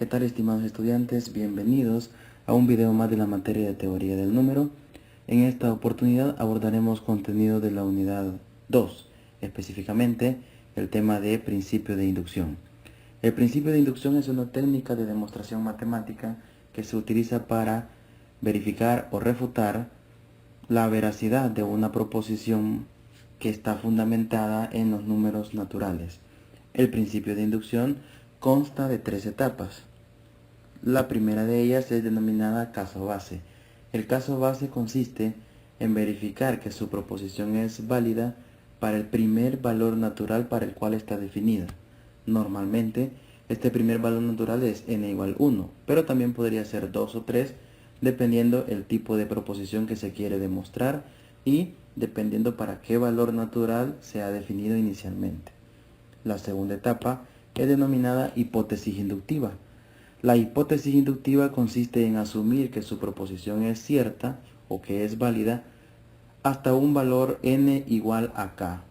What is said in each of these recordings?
¿qué tal, estimados estudiantes? Bienvenidos a un video más de la materia de teoría del número. En esta oportunidad abordaremos contenido de la unidad 2, específicamente el tema de principio de inducción. El principio de inducción es una técnica de demostración matemática que se utiliza para verificar o refutar la veracidad de una proposición que está fundamentada en los números naturales. El principio de inducción consta de 3 etapas. La primera de ellas es denominada caso base. El caso base consiste en verificar que su proposición es válida para el primer valor natural para el cual está definida. Normalmente, este primer valor natural es n igual 1, pero también podría ser 2 o 3, dependiendo el tipo de proposición que se quiere demostrar y dependiendo para qué valor natural se ha definido inicialmente. La segunda etapa es denominada hipótesis inductiva. La hipótesis inductiva consiste en asumir que su proposición es cierta o que es válida hasta un valor n igual a k,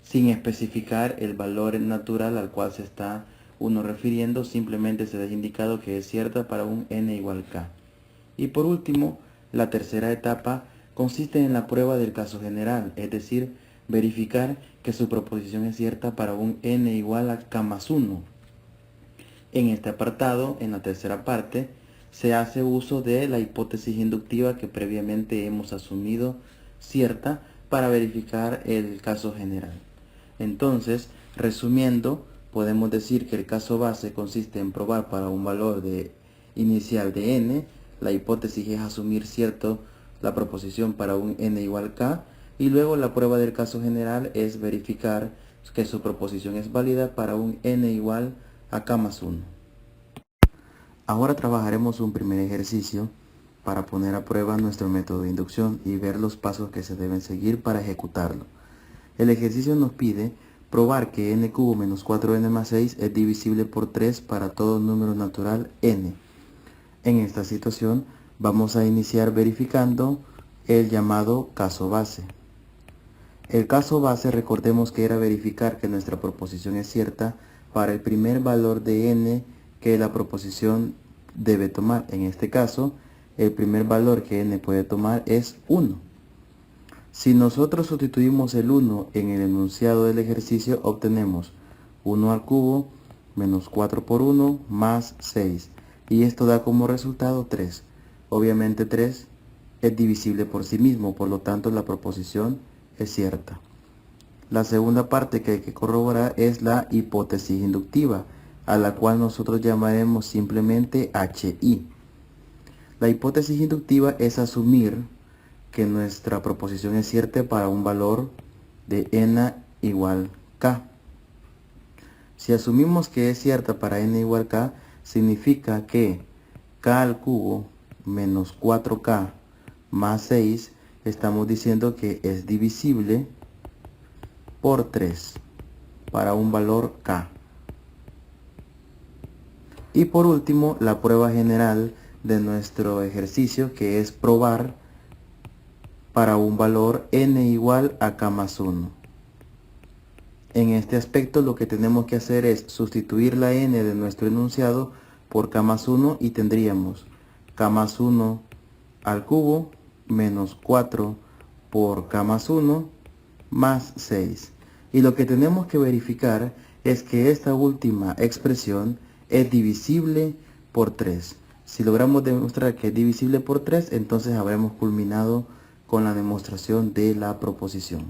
sin especificar el valor natural al cual se está uno refiriendo, simplemente se deja indicado que es cierta para un n igual a k. Y por último, la tercera etapa consiste en la prueba del caso general, es decir, verificar que su proposición es cierta para un n igual a k más 1. En este apartado, en la tercera parte, se hace uso de la hipótesis inductiva que previamente hemos asumido cierta para verificar el caso general. Entonces, resumiendo, podemos decir que el caso base consiste en probar para un valor inicial de n, la hipótesis es asumir cierto la proposición para un n igual a k, y luego la prueba del caso general es verificar que su proposición es válida para un n igual a k más 1. Ahora trabajaremos un primer ejercicio para poner a prueba nuestro método de inducción y ver los pasos que se deben seguir para ejecutarlo. El ejercicio nos pide probar que n cubo menos 4n más 6 es divisible por 3 para todo número natural n. En esta situación vamos a iniciar verificando el llamado caso base. El caso base, recordemos que era verificar que nuestra proposición es cierta para el primer valor de n que la proposición debe tomar. En este caso, el primer valor que n puede tomar es 1. Si nosotros sustituimos el 1 en el enunciado del ejercicio, obtenemos 1 al cubo menos 4 por 1 más 6. Y esto da como resultado 3. Obviamente 3 es divisible por sí mismo, por lo tanto la proposición es cierta. La segunda parte que hay que corroborar es la hipótesis inductiva, a la cual nosotros llamaremos simplemente HI. La hipótesis inductiva es asumir que nuestra proposición es cierta para un valor de n igual k. Si asumimos que es cierta para n igual k, significa que k al cubo menos 4k más 6, estamos diciendo que es divisible por 3 para un valor k. Y por último, la prueba general de nuestro ejercicio, que es probar para un valor n igual a k más 1. En este aspecto lo que tenemos que hacer es sustituir la n de nuestro enunciado por k más 1 y tendríamos k más 1 al cubo menos 4 por k más 1 más 6. Y lo que tenemos que verificar es que esta última expresión es divisible por 3. Si logramos demostrar que es divisible por 3, entonces habremos culminado con la demostración de la proposición.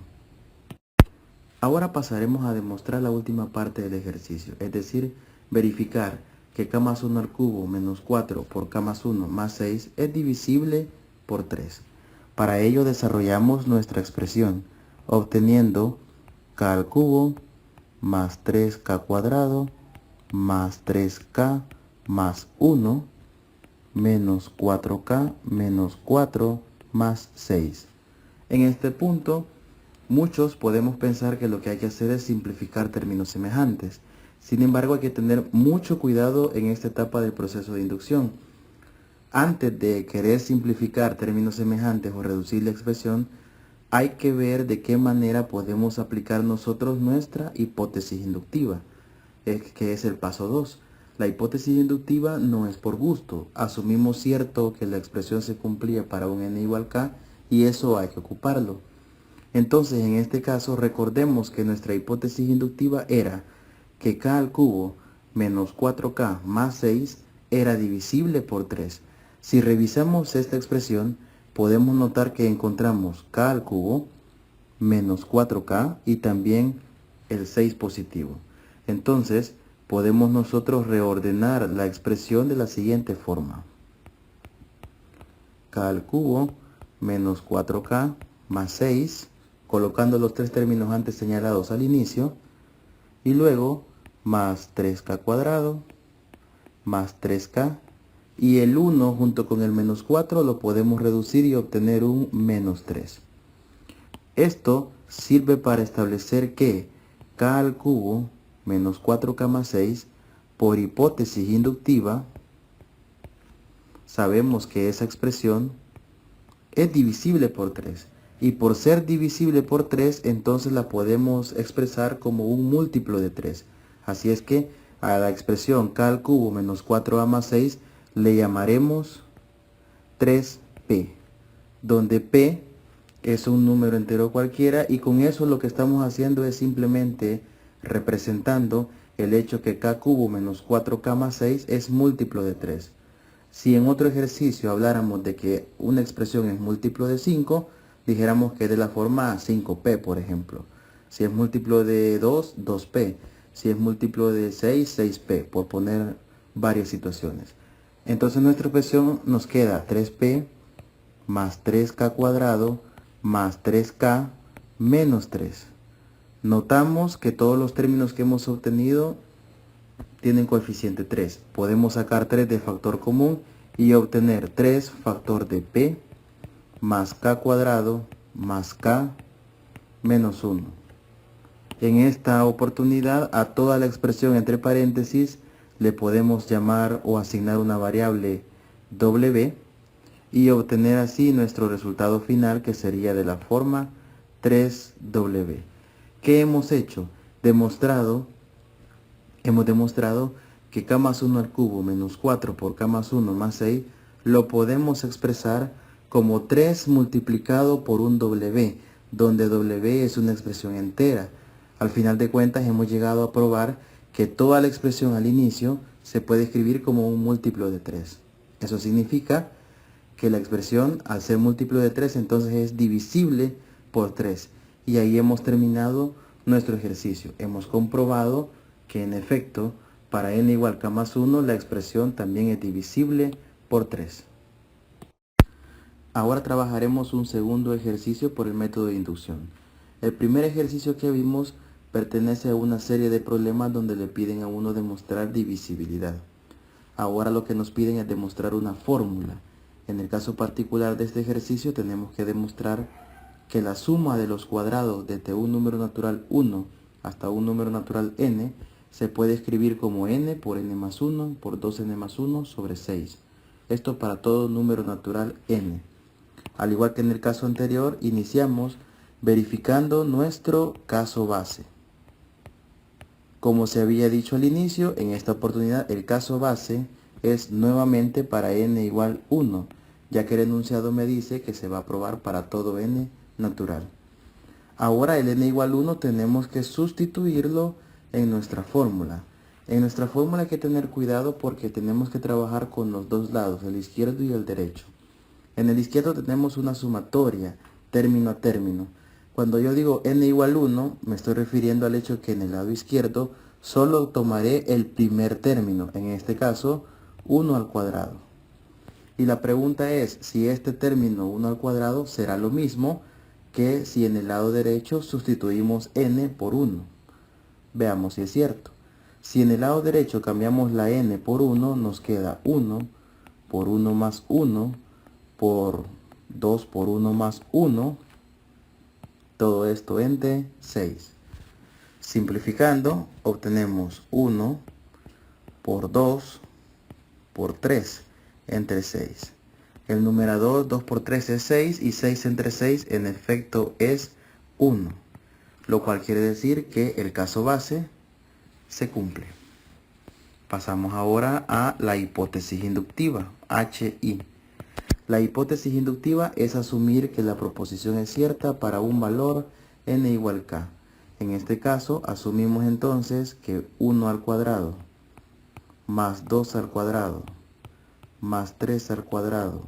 Ahora pasaremos a demostrar la última parte del ejercicio, es decir, verificar que k más 1 al cubo menos 4 por k más 1 más 6 es divisible por 3. Para ello desarrollamos nuestra expresión, obteniendo k al cubo más 3k cuadrado más 3k más 1 menos 4k menos 4 más 6. En este punto, muchos podemos pensar que lo que hay que hacer es simplificar términos semejantes. Sin embargo, hay que tener mucho cuidado en esta etapa del proceso de inducción. Antes de querer simplificar términos semejantes o reducir la expresión, hay que ver de qué manera podemos aplicar nosotros nuestra hipótesis inductiva, que es el paso 2. La hipótesis inductiva no es por gusto. Asumimos cierto que la expresión se cumplía para un n igual k y eso hay que ocuparlo. Entonces, en este caso, recordemos que nuestra hipótesis inductiva era que k al cubo menos 4k más 6 era divisible por 3. Si revisamos esta expresión, podemos notar que encontramos k al cubo menos 4k y también el 6 positivo. Entonces, podemos nosotros reordenar la expresión de la siguiente forma. K al cubo menos 4k más 6, colocando los tres términos antes señalados al inicio, y luego más 3k cuadrado más 3k, y el 1 junto con el menos 4 lo podemos reducir y obtener un menos 3. Esto sirve para establecer que k al cubo menos 4k más 6, por hipótesis inductiva, sabemos que esa expresión es divisible por 3. Y por ser divisible por 3, entonces la podemos expresar como un múltiplo de 3. Así es que a la expresión k al cubo menos 4a más 6 le llamaremos 3p, donde p es un número entero cualquiera, y con eso lo que estamos haciendo es simplemente representando el hecho que k cubo menos 4k más 6 es múltiplo de 3. Si en otro ejercicio habláramos de que una expresión es múltiplo de 5, dijéramos que es de la forma 5p, por ejemplo. Si es múltiplo de 2, 2p. Si es múltiplo de 6, 6p, por poner varias situaciones. Entonces nuestra expresión nos queda 3p más 3k cuadrado más 3k menos 3. Notamos que todos los términos que hemos obtenido tienen coeficiente 3. Podemos sacar 3 de factor común y obtener 3 factor de p más k cuadrado más k menos 1. En esta oportunidad a toda la expresión entre paréntesis le podemos llamar o asignar una variable w y obtener así nuestro resultado final, que sería de la forma 3w. ¿Qué hemos hecho? Hemos demostrado que k más 1 al cubo menos 4 por k más 1 más 6 lo podemos expresar como 3 multiplicado por un w, donde w es una expresión entera. Al final de cuentas hemos llegado a probar que toda la expresión al inicio se puede escribir como un múltiplo de 3. Eso significa que la expresión, al ser múltiplo de 3, entonces es divisible por 3. Y ahí hemos terminado nuestro ejercicio. Hemos comprobado que en efecto, para n igual k más 1, la expresión también es divisible por 3. Ahora trabajaremos un segundo ejercicio por el método de inducción. El primer ejercicio que vimos pertenece a una serie de problemas donde le piden a uno demostrar divisibilidad. Ahora lo que nos piden es demostrar una fórmula. En el caso particular de este ejercicio tenemos que demostrar que la suma de los cuadrados desde un número natural 1 hasta un número natural n se puede escribir como n por n más 1 por 2n más 1 sobre 6. Esto para todo número natural n. Al igual que en el caso anterior, iniciamos verificando nuestro caso base. Como se había dicho al inicio, en esta oportunidad el caso base es nuevamente para n igual 1, ya que el enunciado me dice que se va a probar para todo n natural. Ahora el n igual 1 tenemos que sustituirlo en nuestra fórmula. En nuestra fórmula hay que tener cuidado porque tenemos que trabajar con los dos lados, el izquierdo y el derecho. En el izquierdo tenemos una sumatoria, término a término. Cuando yo digo n igual 1, me estoy refiriendo al hecho que en el lado izquierdo solo tomaré el primer término, en este caso 1 al cuadrado. Y la pregunta es si este término 1 al cuadrado será lo mismo que si en el lado derecho sustituimos n por 1. Veamos si es cierto. Si en el lado derecho cambiamos la n por 1, nos queda 1 por 1 más 1 por 2 por 1 más 1, todo esto entre 6. Simplificando, obtenemos 1 por 2 por 3 entre 6. El numerador 2 por 3 es 6 y 6 entre 6 en efecto es 1, lo cual quiere decir que el caso base se cumple. Pasamos ahora a la hipótesis inductiva, HI. La hipótesis inductiva es asumir que la proposición es cierta para un valor n igual k. En este caso, asumimos entonces que 1 al cuadrado más 2 al cuadrado más 3 al cuadrado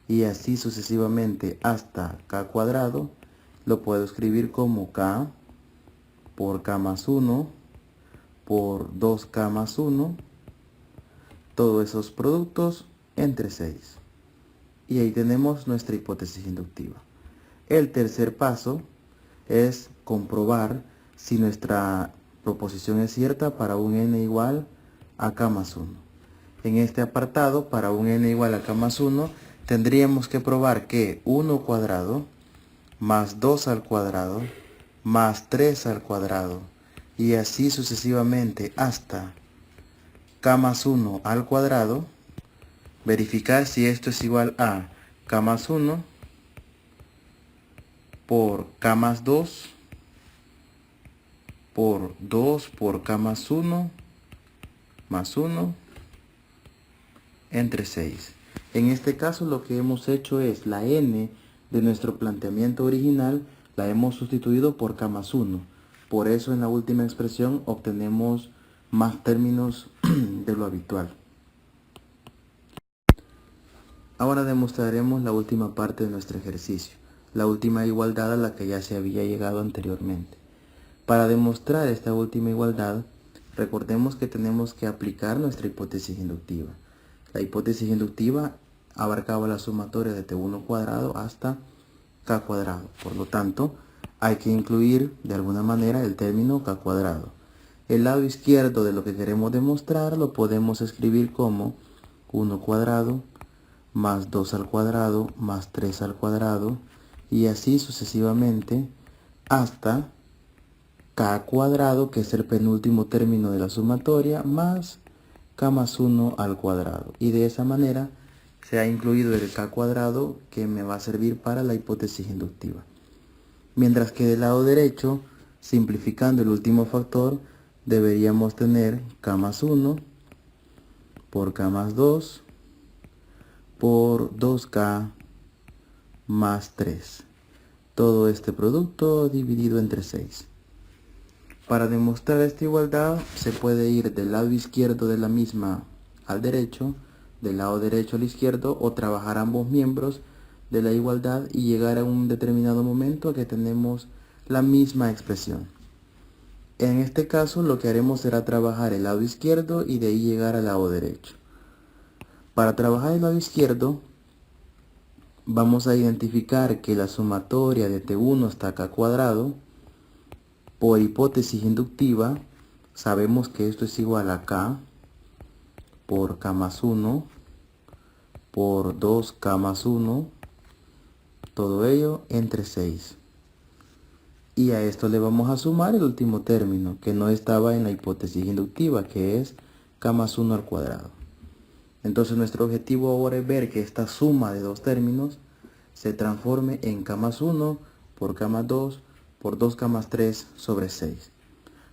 y así sucesivamente hasta k cuadrado, lo puedo escribir como k por k más 1 por 2k más 1, todos esos productos entre 6. Y ahí tenemos nuestra hipótesis inductiva. El tercer paso es comprobar si nuestra proposición es cierta para un n igual a k más 1. En este apartado, para un n igual a k más 1, tendríamos que probar que 1 cuadrado más 2 al cuadrado más 3 al cuadrado y así sucesivamente hasta k más 1 al cuadrado, verificar si esto es igual a k más 1 por k más 2 por 2 por k más 1 entre 6. En este caso lo que hemos hecho es la n de nuestro planteamiento original la hemos sustituido por k más 1. Por eso en la última expresión obtenemos más términos de lo habitual. Ahora demostraremos la última parte de nuestro ejercicio, la última igualdad a la que ya se había llegado anteriormente. Para demostrar esta última igualdad, recordemos que tenemos que aplicar nuestra hipótesis inductiva. La hipótesis inductiva abarcaba la sumatoria de t1 cuadrado hasta k cuadrado. Por lo tanto, hay que incluir de alguna manera el término k cuadrado. El lado izquierdo de lo que queremos demostrar lo podemos escribir como 1 cuadrado más 2 al cuadrado más 3 al cuadrado y así sucesivamente hasta k cuadrado, que es el penúltimo término de la sumatoria, más k más 1 al cuadrado. Y de esa manera se ha incluido el k cuadrado que me va a servir para la hipótesis inductiva. Mientras que del lado derecho, simplificando el último factor, deberíamos tener k más 1 por k más 2 por 2k más 3. Todo este producto dividido entre 6. Para demostrar esta igualdad se puede ir del lado izquierdo de la misma al derecho, del lado derecho al izquierdo, o trabajar ambos miembros de la igualdad y llegar a un determinado momento a que tenemos la misma expresión. En este caso lo que haremos será trabajar el lado izquierdo y de ahí llegar al lado derecho. Para trabajar el lado izquierdo vamos a identificar que la sumatoria de t1 hasta k cuadrado, por hipótesis inductiva, sabemos que esto es igual a k por k más 1 por 2k más 1, todo ello entre 6. Y a esto le vamos a sumar el último término que no estaba en la hipótesis inductiva, que es k más 1 al cuadrado. Entonces nuestro objetivo ahora es ver que esta suma de dos términos se transforme en k más 1 por k más 2 por 2k más 3 sobre 6.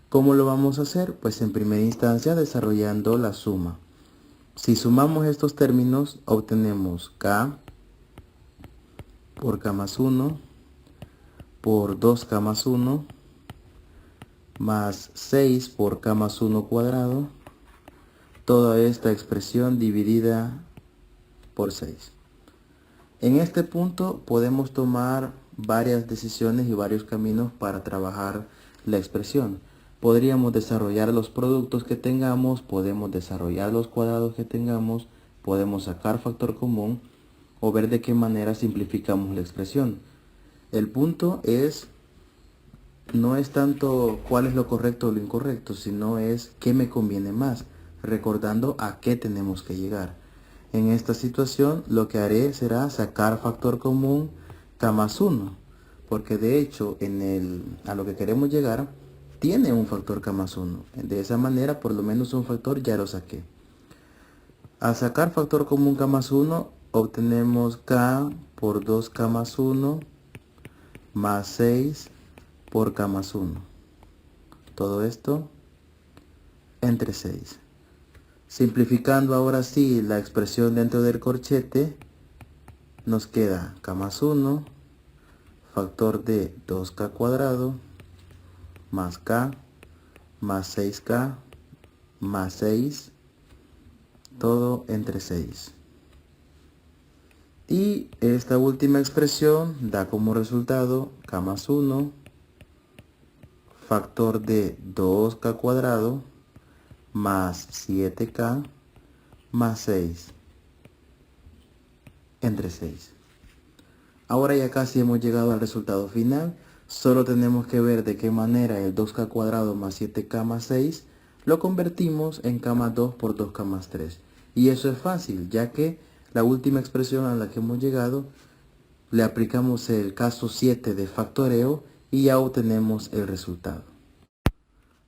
¿Cómo lo vamos a hacer? Pues en primera instancia desarrollando la suma. Si sumamos estos términos obtenemos k por k más 1 por 2k más 1 más 6 por k más 1 cuadrado, toda esta expresión dividida por 6. En este punto podemos tomar varias decisiones y varios caminos para trabajar la expresión. Podríamos desarrollar los productos que tengamos, podemos desarrollar los cuadrados que tengamos, podemos sacar factor común o ver de qué manera simplificamos la expresión. El punto no es tanto cuál es lo correcto o lo incorrecto, sino es qué me conviene más, recordando a qué tenemos que llegar. En esta situación lo que haré será sacar factor común k más 1, porque de hecho a lo que queremos llegar tiene un factor k más 1. De esa manera por lo menos un factor ya lo saqué. Al sacar factor común k más 1 obtenemos k por 2k más 1 más 6 por k más 1. Todo esto entre 6. Simplificando ahora sí la expresión dentro del corchete, nos queda k más 1, factor de 2k cuadrado, más k, más 6k, más 6, todo entre 6. Y esta última expresión da como resultado k más 1, factor de 2k cuadrado, más 7k, más 6, entre 6. Ahora ya casi hemos llegado al resultado final. Solo tenemos que ver de qué manera el 2k cuadrado más 7k más 6 lo convertimos en k más 2 por 2k más 3. Y eso es fácil, ya que la última expresión a la que hemos llegado le aplicamos el caso 7 de factoreo y ya obtenemos el resultado.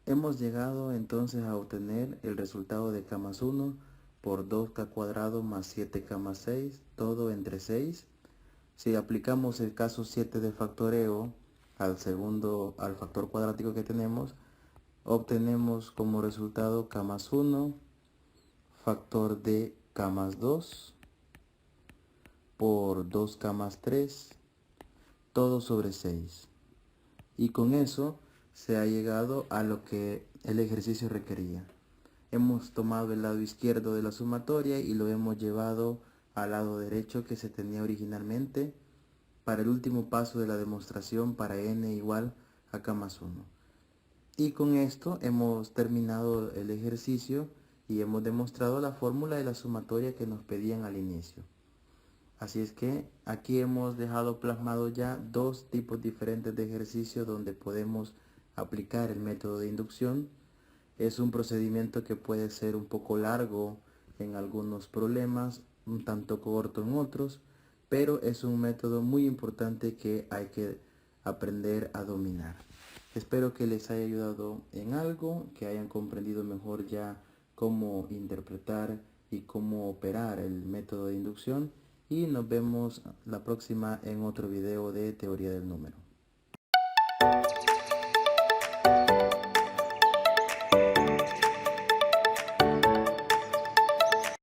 Hemos llegado entonces a obtener el resultado de k más 1 por 2k cuadrado más 7k más 6, todo entre 6. Si aplicamos el caso 7 de factoreo al factor cuadrático que tenemos, obtenemos como resultado k más 1, factor de k más 2 por 2k más 3, todo sobre 6. Y con eso se ha llegado a lo que el ejercicio requería. Hemos tomado el lado izquierdo de la sumatoria y lo hemos llevado al lado derecho que se tenía originalmente para el último paso de la demostración para n igual a k más 1. Y con esto hemos terminado el ejercicio y hemos demostrado la fórmula de la sumatoria que nos pedían al inicio. Así es que aquí hemos dejado plasmado ya dos tipos diferentes de ejercicio donde podemos aplicar el método de inducción. Es un procedimiento que puede ser un poco largo en algunos problemas, un tanto corto en otros, pero es un método muy importante que hay que aprender a dominar. Espero que les haya ayudado en algo, que hayan comprendido mejor ya cómo interpretar y cómo operar el método de inducción. Y nos vemos la próxima en otro video de teoría del número.